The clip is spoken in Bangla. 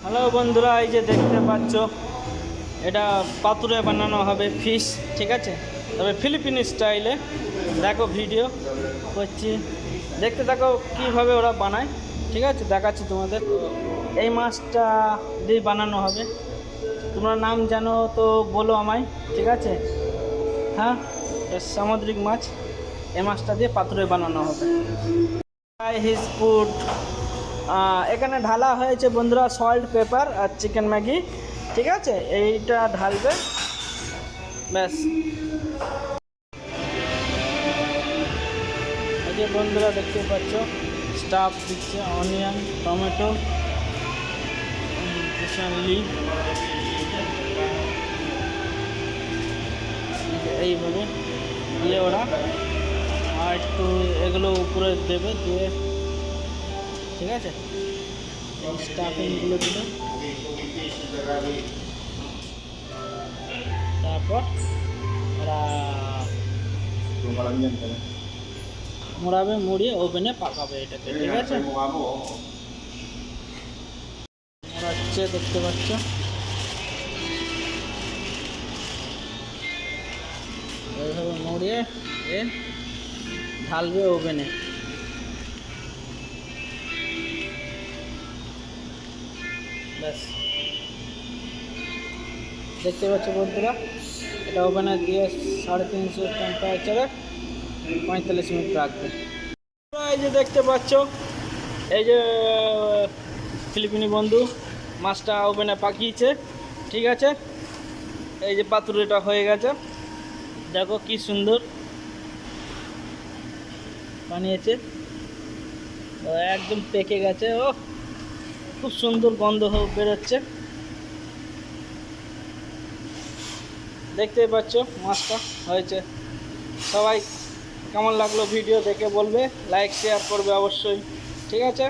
হ্যালো বন্ধুরা, এই যে দেখতে পাচ্ছ এটা পাতুরে বানানো হবে ফিশ, ঠিক আছে, তবে ফিলিপিন স্টাইলে। দেখো ভিডিও করছি, দেখতে থাকো কীভাবে ওরা বানায়, ঠিক আছে, দেখাচ্ছি তোমাদের। এই মাছটা দিয়ে বানানো হবে। তোমরা নাম জানো তো বলো আমায়, ঠিক আছে। হ্যাঁ, এটা সামুদ্রিক মাছ। এই মাছটা দিয়ে পাতুরে বানানো হবে। হিজ ফুড এখানে ঢালা হয়েছে বন্ধুরা সল্ট, পেপার আর চিকেন ম্যাগি, ঠিক আছে, এইটা ঢালবে ব্যাস। এই যে বন্ধুরা দেখতে পাচ্ছ স্টাফ দিচ্ছে, অনিয়ন, টমেটো, লিভ, এইভাবে দিয়ে ওরা আর একটু এগুলো উপরে দেবে, দিয়ে ঠিক আছে এই স্টাফিংগুলো দিল, তারপর ওরা মোড়াবে, মুড়িয়ে ওভেনে পাকাবে এটাকে, ঠিক আছে। মোড়াচ্ছে, দেখতে পাচ্ছ। এইভাবে মুড়িয়ে এ ঢালবে ওভেনে। ব্যাস, দেখতে পাচ্ছ বন্ধুরা, এটা ওভেনে দিয়ে 350 টেম্পারেচারে 45 মিনিট রাখবে। এই যে দেখতে পাচ্ছ, এই যে ফিলিপিনি বন্ধু মাছটা ওভেনে পাকিয়েছে, ঠিক আছে। এই যে পাতুরিটা হয়ে গেছে, দেখো কি সুন্দর বানিয়েছে, একদম পেকে গেছে। ও খুব সুন্দর গন্ধ বেরোচ্ছে, দেখতেই পাচ্ছ মাছটা হয়েছে। সবাই কেমন লাগলো ভিডিও দেখে বলবে, লাইক শেয়ার করবে অবশ্যই, ঠিক আছে।